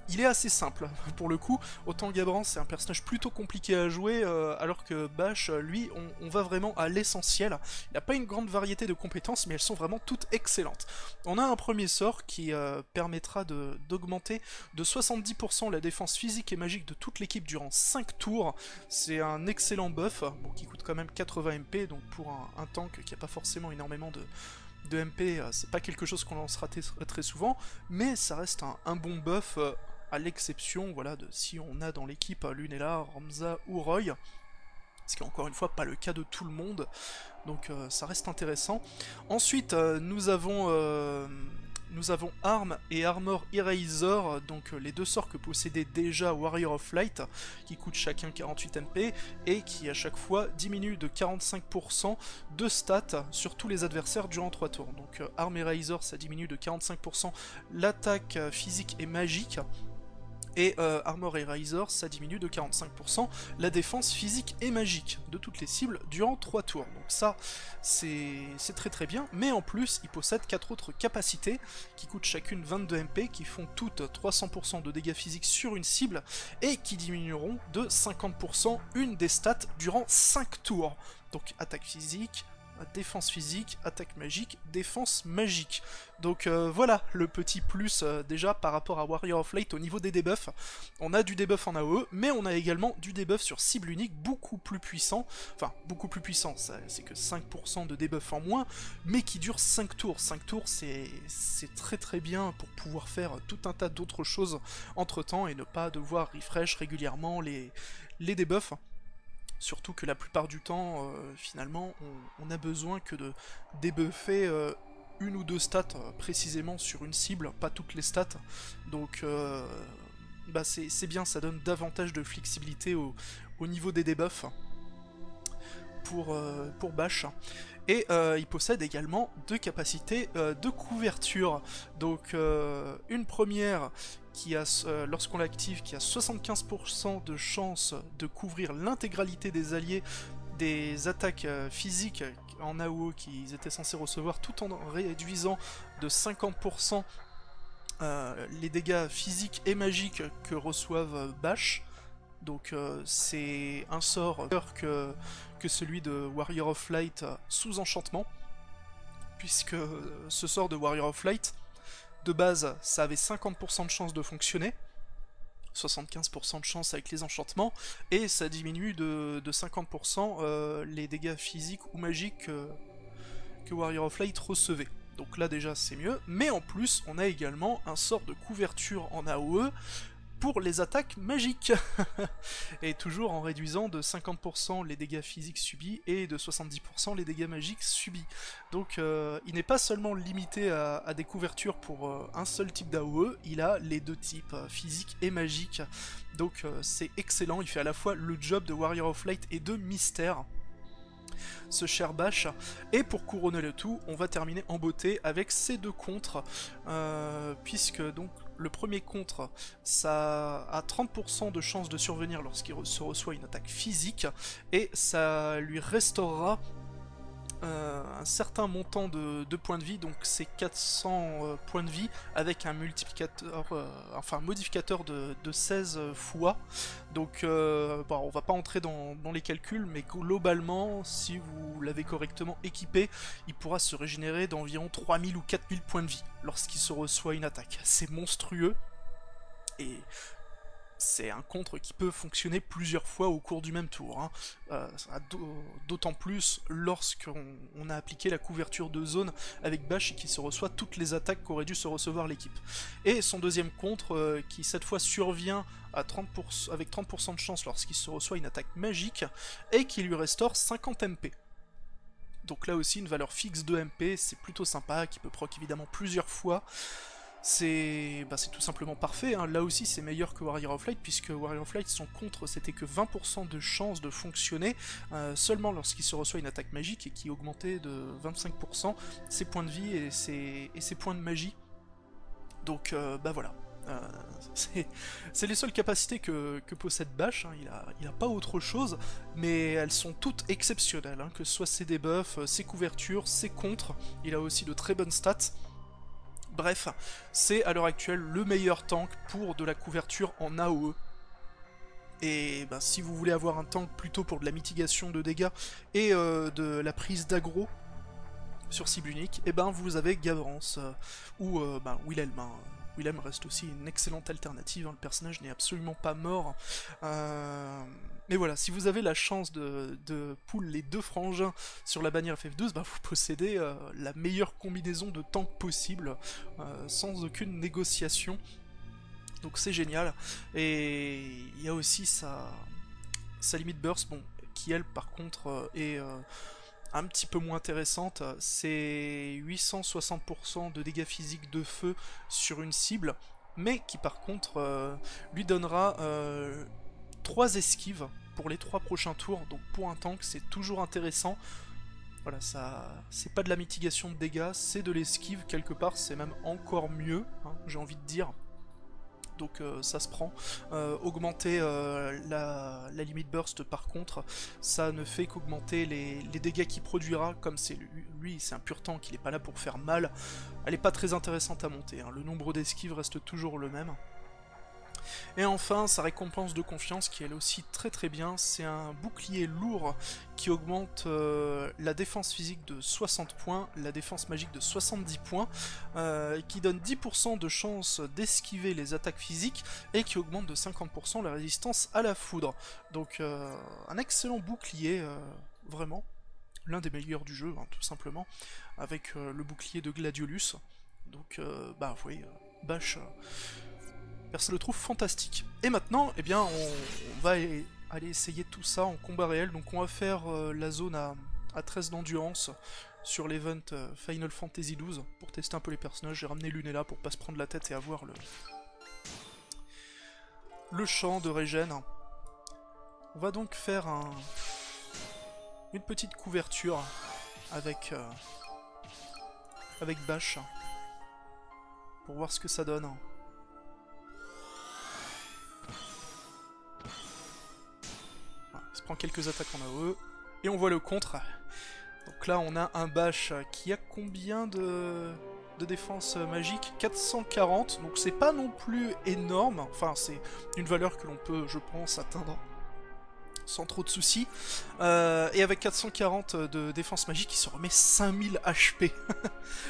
il est assez simple, pour le coup. Autant Gabrance, c'est un personnage plutôt compliqué à jouer, alors que Bash, lui, on va vraiment à l'essentiel. Il n'a pas une grande variété de compétences, mais elles sont vraiment toutes excellentes. On a un premier sort qui permettra d'augmenter de 70% la défense physique et magique de toute l'équipe durant 5 tours. C'est un excellent buff, bon, qui coûte quand même 80 MP, donc pour un tank qui n'a pas forcément énormément de MP, c'est pas quelque chose qu'on lancera très souvent, mais ça reste un bon buff, à l'exception voilà, de si on a dans l'équipe Lunella, Ramza ou Roy, ce qui est encore une fois pas le cas de tout le monde, donc ça reste intéressant. Ensuite, nous avons Arm et Armor Eraser, donc les deux sorts que possédait déjà Warrior of Light, qui coûtent chacun 48 MP, et qui à chaque fois diminuent de 45% de stats sur tous les adversaires durant 3 tours. Donc Arm Eraser, ça diminue de 45% l'attaque physique et magique, et Armor Eraser, ça diminue de 45% la défense physique et magique de toutes les cibles durant 3 tours. Donc ça, c'est très très bien, mais en plus, il possède 4 autres capacités qui coûtent chacune 22 MP, qui font toutes 300% de dégâts physiques sur une cible, et qui diminueront de 50% une des stats durant 5 tours. Donc attaque physique, défense physique, attaque magique, défense magique. Donc voilà le petit plus déjà par rapport à Warrior of Light au niveau des debuffs. On a du debuff en AOE, mais on a également du debuff sur cible unique beaucoup plus puissant. Enfin, beaucoup plus puissant, c'est que 5% de debuff en moins, mais qui dure 5 tours. 5 tours, c'est très très bien pour pouvoir faire tout un tas d'autres choses entre temps et ne pas devoir refresh régulièrement les debuffs. Surtout que la plupart du temps, finalement, on a besoin que de débuffer une ou deux stats précisément sur une cible, pas toutes les stats. Donc bah c'est bien, ça donne davantage de flexibilité au niveau des debuffs pour Bash. Et il possède également deux capacités de couverture. Donc une première qui a, lorsqu'on l'active, qui a 75% de chance de couvrir l'intégralité des alliés des attaques physiques en AOE qu'ils étaient censés recevoir, tout en réduisant de 50% les dégâts physiques et magiques que reçoivent Bash. Donc c'est un sort que celui de Warrior of Light sous enchantement, puisque ce sort de Warrior of Light, de base, ça avait 50% de chance de fonctionner, 75% de chance avec les enchantements, et ça diminue de 50% les dégâts physiques ou magiques que Warrior of Light recevait. Donc là déjà c'est mieux, mais en plus on a également un sort de couverture en AOE pour les attaques magiques et toujours en réduisant de 50% les dégâts physiques subis et de 70% les dégâts magiques subis. Donc il n'est pas seulement limité à des couvertures pour un seul type d'AOE, il a les deux types, physique et magique. Donc c'est excellent, il fait à la fois le job de Warrior of Light et de Mystère, ce cher Bash. Et pour couronner le tout, on va terminer en beauté avec ces deux contres, puisque donc le premier contre, ça a 30% de chance de survenir lorsqu'il se reçoit une attaque physique, et ça lui restaurera un certain montant de points de vie, donc c'est 400 points de vie avec un multiplicateur, enfin un modificateur de 16 fois. Donc bon, on va pas entrer dans les calculs, mais globalement, si vous l'avez correctement équipé, il pourra se régénérer d'environ 3000 ou 4000 points de vie lorsqu'il se reçoit une attaque. C'est monstrueux, et c'est un contre qui peut fonctionner plusieurs fois au cours du même tour, hein. D'autant plus lorsqu'on a appliqué la couverture de zone avec Bash et qui se reçoit toutes les attaques qu'aurait dû se recevoir l'équipe. Et son deuxième contre, qui cette fois survient à 30%, avec 30% de chance lorsqu'il se reçoit une attaque magique, et qui lui restaure 50 MP. Donc là aussi une valeur fixe de MP, c'est plutôt sympa, qui peut proc évidemment plusieurs fois. C'est tout simplement parfait, hein. Là aussi c'est meilleur que Warrior of Light, puisque Warrior of Light, son contre, c'était que 20% de chance de fonctionner seulement lorsqu'il se reçoit une attaque magique, et qui augmentait de 25% ses points de vie et ses points de magie. Donc bah voilà. C'est les seules capacités que possède Bash, hein. Il a pas autre chose, mais elles sont toutes exceptionnelles, hein, que ce soit ses debuffs, ses couvertures, ses contres. Il a aussi de très bonnes stats. Bref, c'est à l'heure actuelle le meilleur tank pour de la couverture en AOE. Et bah, si vous voulez avoir un tank plutôt pour de la mitigation de dégâts et de la prise d'aggro sur cible unique, et ben vous avez Gavrance ou Wilhelm, hein. Wilhelm reste aussi une excellente alternative, hein. Le personnage n'est absolument pas mort. Mais voilà, si vous avez la chance de pull les deux frangins sur la bannière FF12, bah vous possédez la meilleure combinaison de tanks possible, sans aucune négociation. Donc c'est génial. Et il y a aussi sa limite burst, bon, qui elle par contre est un petit peu moins intéressante. C'est 860% de dégâts physiques de feu sur une cible, mais qui par contre lui donnera 3 esquives pour les 3 prochains tours. Donc pour un tank c'est toujours intéressant. Voilà, ça c'est pas de la mitigation de dégâts, c'est de l'esquive quelque part, c'est même encore mieux, hein, j'ai envie de dire. Donc ça se prend. Augmenter la limite burst par contre, ça ne fait qu'augmenter les dégâts qu'il produira, comme c'est lui c'est un pur tank, il est pas là pour faire mal. Elle est pas très intéressante à monter, hein. Le nombre d'esquives reste toujours le même. Et enfin, sa récompense de confiance, qui est elle aussi très très bien, c'est un bouclier lourd qui augmente la défense physique de 60 points, la défense magique de 70 points, qui donne 10% de chance d'esquiver les attaques physiques, et qui augmente de 50% la résistance à la foudre. Donc un excellent bouclier, vraiment, l'un des meilleurs du jeu, hein, tout simplement, avec le bouclier de Gladiolus. Donc bah oui, Bash... Perso le trouve fantastique. Et maintenant, eh bien, on va aller essayer tout ça en combat réel. Donc on va faire la zone à 13 d'endurance sur l'event Final Fantasy XII pour tester un peu les personnages. J'ai ramené Lunella pour pas se prendre la tête et avoir le champ de régène. On va donc faire une petite couverture avec, avec bâche pour voir ce que ça donne. Voilà, il se prend quelques attaques en AOE et on voit le contre. Donc là on a un Bash qui a combien de défense magique? 440, donc c'est pas non plus énorme, enfin c'est une valeur que l'on peut, je pense, atteindre sans trop de soucis. Et avec 440 de défense magique, il se remet 5000 HP.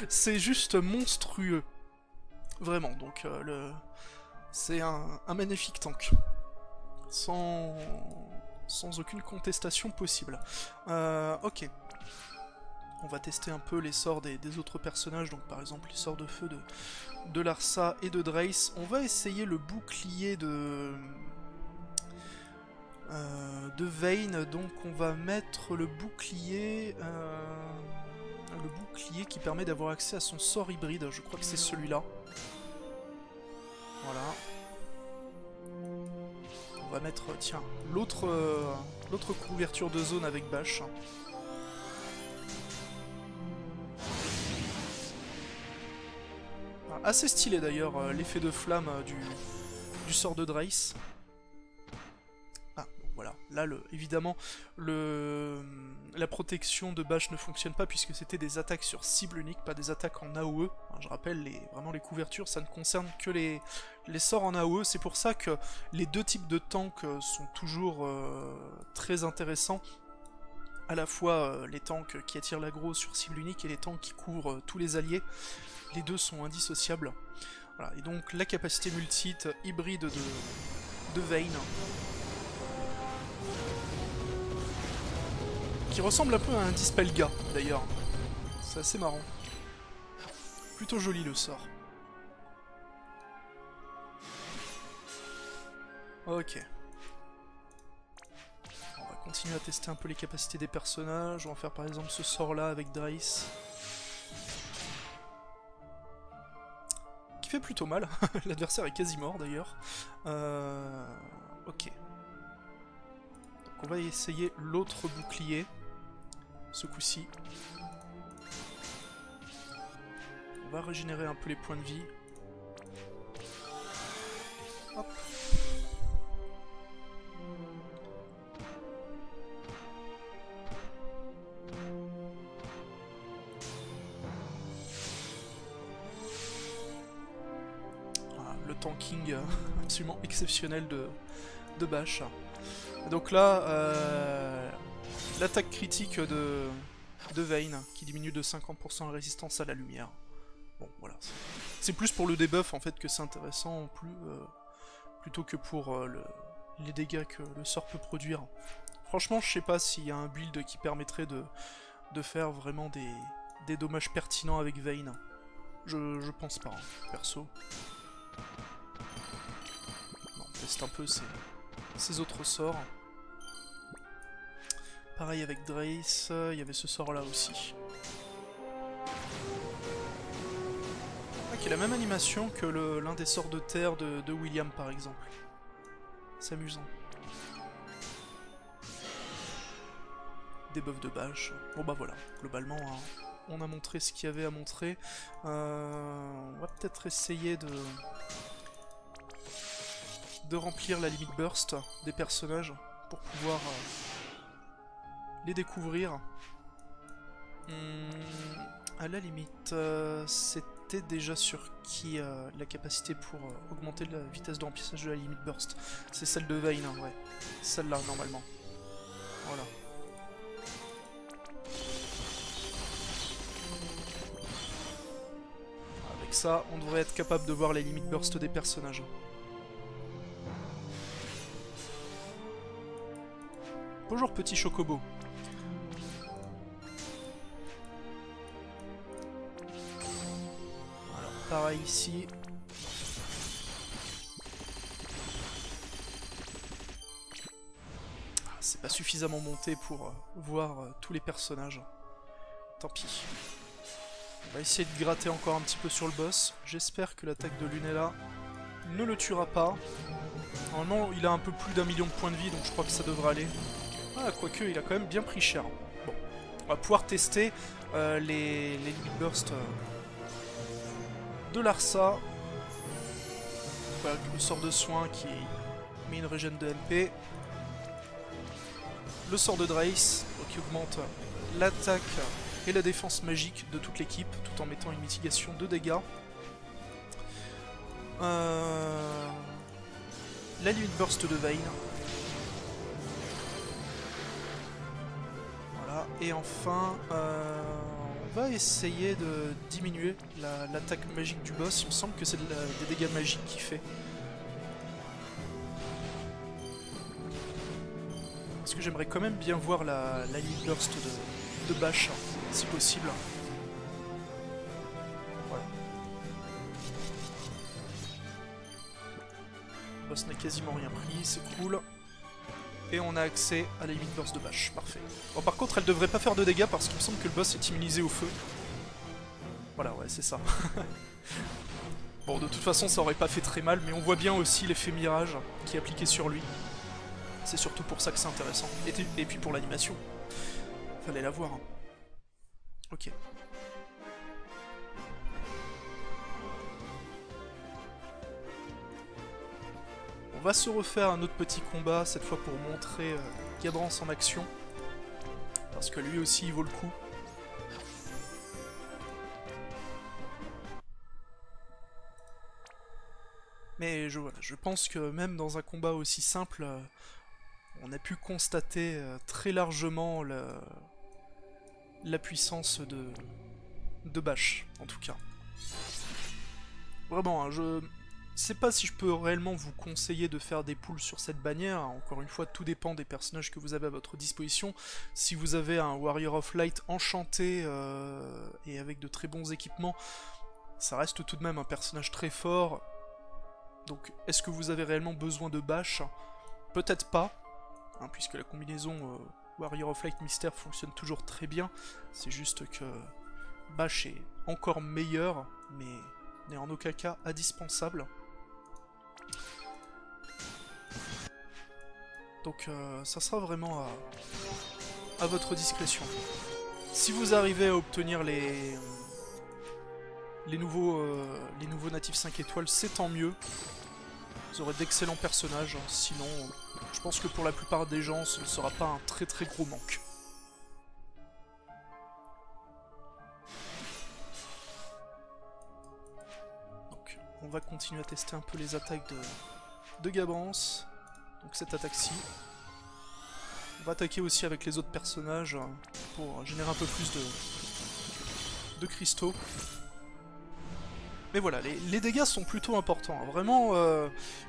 C'est juste monstrueux. Vraiment, donc c'est un magnifique tank. Sans aucune contestation possible. Ok. On va tester un peu les sorts des autres personnages, donc par exemple les sorts de feu de Larsa et de Drace. On va essayer le bouclier de Vayne, donc on va mettre le bouclier qui permet d'avoir accès à son sort hybride, je crois que c'est celui-là. Voilà. On va mettre, tiens, l'autre couverture de zone avec Bash. Assez stylé d'ailleurs, l'effet de flamme du sort de Drace. Ah, bon, voilà. Là, évidemment, la protection de Bash ne fonctionne pas puisque c'était des attaques sur cible unique, pas des attaques en AOE. Enfin, je rappelle, vraiment les couvertures, ça ne concerne que les sorts en AOE. C'est pour ça que les deux types de tanks sont toujours très intéressants. À la fois les tanks qui attirent l'aggro sur cible unique et les tanks qui couvrent tous les alliés. Les deux sont indissociables. Voilà. Et donc la capacité multi-hit hybride de Vayne. Qui ressemble un peu à un Dispelga d'ailleurs. C'est assez marrant. Plutôt joli le sort. Ok. On va continuer à tester un peu les capacités des personnages. On va faire par exemple ce sort là avec Drace. Qui fait plutôt mal. L'adversaire est quasi mort d'ailleurs. Ok. Donc on va essayer l'autre bouclier. Ce coup-ci. On va régénérer un peu les points de vie. Hop. Voilà, le tanking absolument exceptionnel de Bash. Donc là, l'attaque critique de Vayne qui diminue de 50% la résistance à la lumière. Bon, voilà. C'est plus pour le debuff en fait que c'est intéressant, plutôt que pour les dégâts que le sort peut produire. Franchement, je sais pas s'il y a un build qui permettrait de faire vraiment des dommages pertinents avec Vayne. Je pense pas, hein, perso. Non, on teste un peu ces autres sorts. Pareil avec Drace, il y avait ce sort là aussi. Ah, qui a la même animation que l'un des sorts de terre de William par exemple. C'est amusant. Des buffs de Bash. Bon bah voilà, globalement hein, on a montré ce qu'il y avait à montrer. On va peut-être essayer de remplir la limite burst des personnages pour pouvoir les découvrir. À la limite, c'était déjà sur qui la capacité pour augmenter la vitesse de remplissage de la limite burst. C'est celle de Vayne, hein, ouais. Celle-là, normalement. Voilà. Avec ça, on devrait être capable de voir les limites burst des personnages. Bonjour petit chocobo. Alors pareil ici. C'est pas suffisamment monté pour voir tous les personnages. Tant pis. On va essayer de gratter encore un petit peu sur le boss. J'espère que l'attaque de Lunella ne le tuera pas. Normalement, il a un peu plus d'1 million de points de vie, donc je crois que ça devrait aller. Ah, quoique, il a quand même bien pris cher. Bon, on va pouvoir tester les Limit Burst de Larsa. Voilà, le sort de soin qui met une régène de MP. Le sort de Drace, qui augmente l'attaque et la défense magique de toute l'équipe, tout en mettant une mitigation de dégâts. La Limit Burst de Vayne. Voilà, et enfin, on va essayer de diminuer l'attaque magique du boss. Il me semble que c'est des dégâts magiques qu'il fait. Parce que j'aimerais quand même bien voir la Limit Burst de Bash, si possible. Voilà. Le boss n'a quasiment rien pris, c'est cool. Et on a accès à la Limit Burst de Bash, parfait. Bon, par contre, elle devrait pas faire de dégâts parce qu'il me semble que le boss est immunisé au feu. Voilà, ouais, c'est ça. Bon, de toute façon, ça aurait pas fait très mal, mais on voit bien aussi l'effet mirage qui est appliqué sur lui. C'est surtout pour ça que c'est intéressant. Et puis pour l'animation. Fallait la voir. Hein. Ok. On va se refaire un autre petit combat, cette fois pour montrer Gabrance en action. Parce que lui aussi, il vaut le coup. Mais je pense que même dans un combat aussi simple, on a pu constater très largement la puissance de Bash, en tout cas. Vraiment, hein, je sais pas si je peux réellement vous conseiller de faire des pulls sur cette bannière. Encore une fois, tout dépend des personnages que vous avez à votre disposition. Si vous avez un Warrior of Light enchanté et avec de très bons équipements, ça reste tout de même un personnage très fort. Donc, est-ce que vous avez réellement besoin de Bash? Peut-être pas, hein, puisque la combinaison Warrior of Light Mystère fonctionne toujours très bien. C'est juste que Bash est encore meilleur, mais n'est en aucun cas indispensable. Donc, ça sera vraiment à votre discrétion. Si vous arrivez à obtenir les nouveaux natifs 5 étoiles, c'est tant mieux. Vous aurez d'excellents personnages, sinon je pense que pour la plupart des gens ce ne sera pas un très très gros manque. Donc on va continuer à tester un peu les attaques de Gabrance. Donc cette attaque-ci. On va attaquer aussi avec les autres personnages pour générer un peu plus de cristaux. Mais voilà, les dégâts sont plutôt importants. Hein. Vraiment,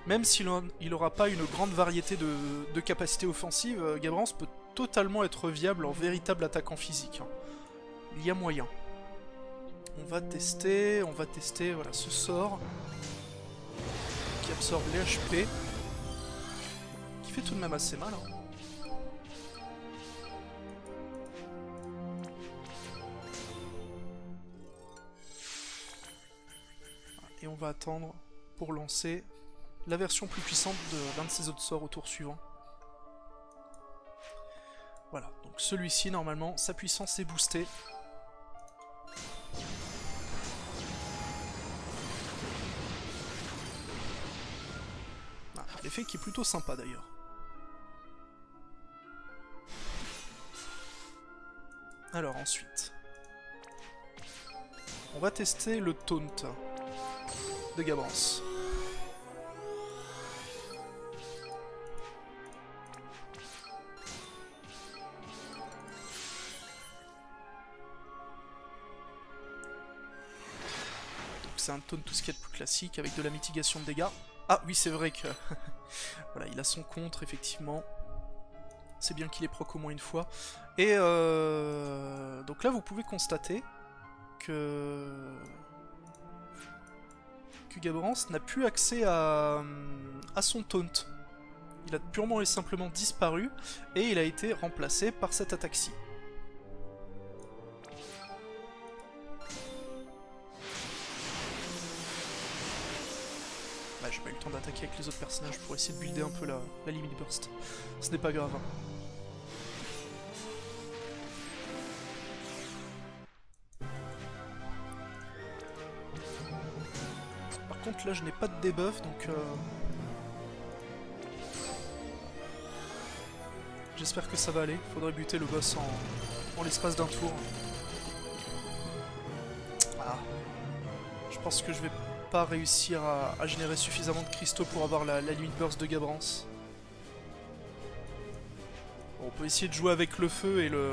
même s'il n'aura pas une grande variété de capacités offensives, Gabrance peut totalement être viable en véritable attaquant physique. Hein. Il y a moyen. On va tester voilà, ce sort qui absorbe les HP, qui fait tout de même assez mal. Hein. Et on va attendre pour lancer la version plus puissante de l'un de ses autres sorts au tour suivant. Voilà, donc celui-ci, normalement, sa puissance est boostée. Ah, l'effet qui est plutôt sympa d'ailleurs. Alors ensuite, on va tester le taunt de Gabrance. Donc c'est un taunt tout ce qu'il y a de plus classique avec de la mitigation de dégâts. Ah oui, c'est vrai que voilà, il a son contre effectivement. C'est bien qu'il est proc au moins une fois. Et donc là vous pouvez constater que Gabrance n'a plus accès à son taunt. Il a purement et simplement disparu et il a été remplacé par cette attaque-ci. Ouais, j'ai pas eu le temps d'attaquer avec les autres personnages pour essayer de builder un peu la limit burst. Ce n'est pas grave. Par contre là je n'ai pas de debuff donc j'espère que ça va aller. Faudrait buter le boss en l'espace d'un tour. Ah. Je pense que je vais pas réussir à générer suffisamment de cristaux pour avoir la limit burst de Gabrance. Bon, on peut essayer de jouer avec le feu et le...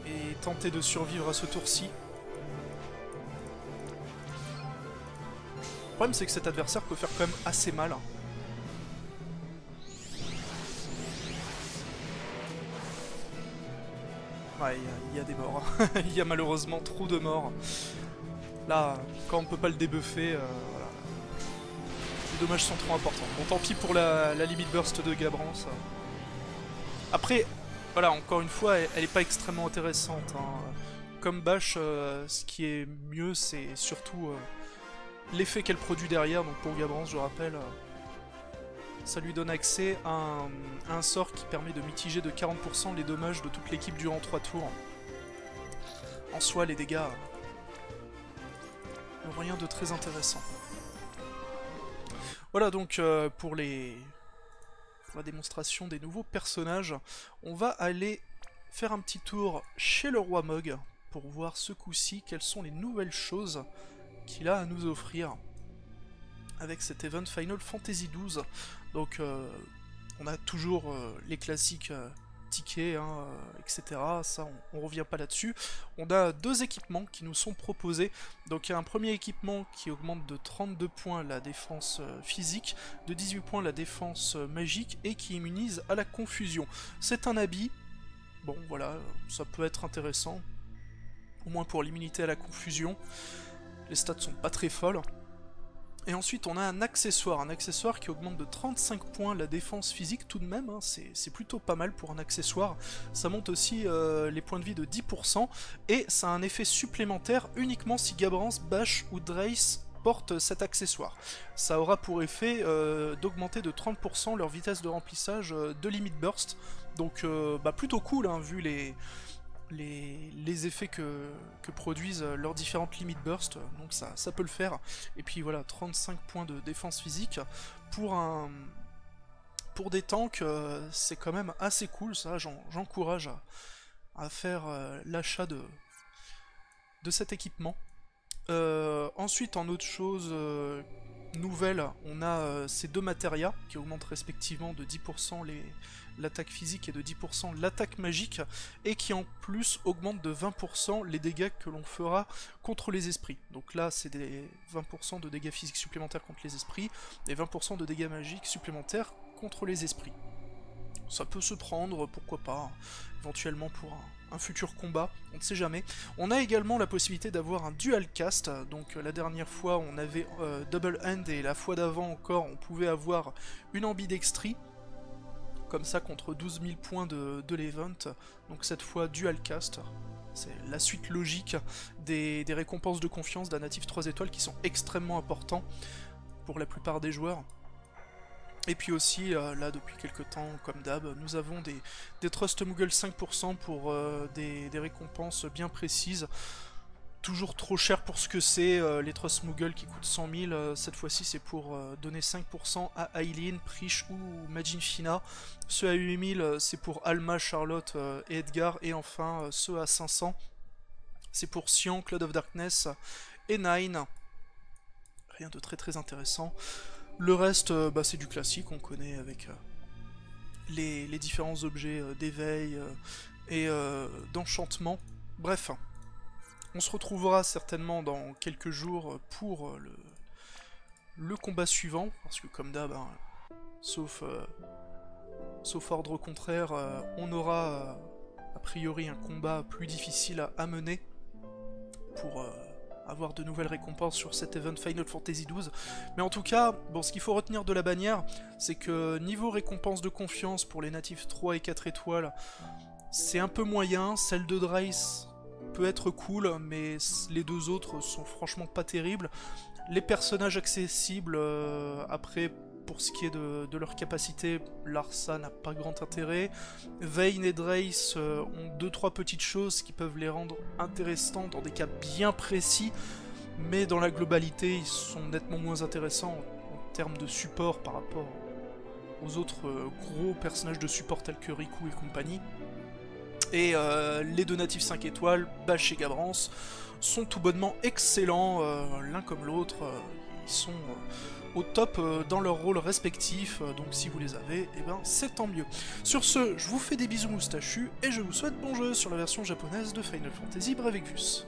et tenter de survivre à ce tour-ci. Le problème c'est que cet adversaire peut faire quand même assez mal. Ouais, il y a des morts. Il y a malheureusement trop de morts. Là, quand on peut pas le débuffer, voilà. Les dommages sont trop importants. Bon, tant pis pour la limit burst de Gabrance. Après, voilà, encore une fois, elle est pas extrêmement intéressante. Hein. Comme Bash, ce qui est mieux, c'est surtout l'effet qu'elle produit derrière. Donc pour Gabrance, je rappelle, ça lui donne accès à un sort qui permet de mitiger de 40% les dommages de toute l'équipe durant 3 tours. En soi, les dégâts n'ont rien de très intéressant. Voilà donc pour la démonstration des nouveaux personnages. On va aller faire un petit tour chez le roi Mog pour voir ce coup-ci quelles sont les nouvelles choses qu'il a à nous offrir avec cet event Final Fantasy XII. Donc on a toujours les classiques tickets, hein, etc. Ça on revient pas là-dessus. On a 2 équipements qui nous sont proposés. Donc il y a un premier équipement qui augmente de 32 points la défense physique, de 18 points la défense magique et qui immunise à la confusion. C'est un habit, bon voilà, ça peut être intéressant, au moins pour l'immunité à la confusion. Les stats sont pas très folles. Et ensuite on a un accessoire qui augmente de 35 points la défense physique tout de même, hein, c'est plutôt pas mal pour un accessoire. Ça monte aussi les points de vie de 10%, et ça a un effet supplémentaire uniquement si Gabrance, Bash ou Drace portent cet accessoire. Ça aura pour effet d'augmenter de 30% leur vitesse de remplissage de limit burst, donc plutôt cool hein, vu les effets que produisent leurs différentes limit burst, donc ça peut le faire. Et puis voilà, 35 points de défense physique pour des tanks, c'est quand même assez cool, ça j'encourage à faire l'achat de cet équipement. Ensuite, en autre chose nouvelle, on a ces 2 matérias qui augmentent respectivement de 10% l'attaque physique et de 10% l'attaque magique, et qui en plus augmentent de 20% les dégâts que l'on fera contre les esprits. Donc là c'est des 20% de dégâts physiques supplémentaires contre les esprits, et 20% de dégâts magiques supplémentaires contre les esprits. Ça peut se prendre, pourquoi pas, éventuellement pour un futur combat, on ne sait jamais. On a également la possibilité d'avoir un dual cast, donc la dernière fois on avait double hand, et la fois d'avant encore on pouvait avoir une ambidextrie, comme ça contre 12 000 points de l'event, donc cette fois dual cast. C'est la suite logique des récompenses de confiance d'un natif 3 étoiles qui sont extrêmement importants pour la plupart des joueurs. Et puis aussi, là depuis quelques temps, comme d'hab, nous avons des Trust Moogle 5% pour des récompenses bien précises. Toujours trop cher pour ce que c'est, les Trust Moogle qui coûtent 100 000, cette fois-ci c'est pour donner 5% à Aileen, Prish ou Majin Fina. Ceux à 8000 c'est pour Alma, Charlotte et Edgar, et enfin ceux à 500 c'est pour Sion, Cloud of Darkness et Nine. Rien de très très intéressant. Le reste c'est du classique, on connaît avec les différents objets d'éveil et d'enchantement. Bref. On se retrouvera certainement dans quelques jours pour le combat suivant, parce que comme d'hab, hein, sauf ordre contraire, on aura a priori un combat plus difficile à mener pour avoir de nouvelles récompenses sur cet event Final Fantasy XII. Mais en tout cas, bon, ce qu'il faut retenir de la bannière, c'est que niveau récompense de confiance pour les natifs 3 et 4 étoiles, c'est un peu moyen. Celle de Drace peut être cool, mais les deux autres sont franchement pas terribles. Les personnages accessibles, après, pour ce qui est de leur capacité, Larsa n'a pas grand intérêt. Vayne et Drace ont 2-3 petites choses qui peuvent les rendre intéressants dans des cas bien précis, mais dans la globalité, ils sont nettement moins intéressants en termes de support par rapport aux autres gros personnages de support tels que Riku et compagnie. Et les deux natifs 5 étoiles, Basch et Gabrance, sont tout bonnement excellents, l'un comme l'autre. Ils sont au top dans leur rôle respectif, donc si vous les avez, eh ben, c'est tant mieux. Sur ce, je vous fais des bisous moustachus, et je vous souhaite bon jeu sur la version japonaise de Final Fantasy Bravectus.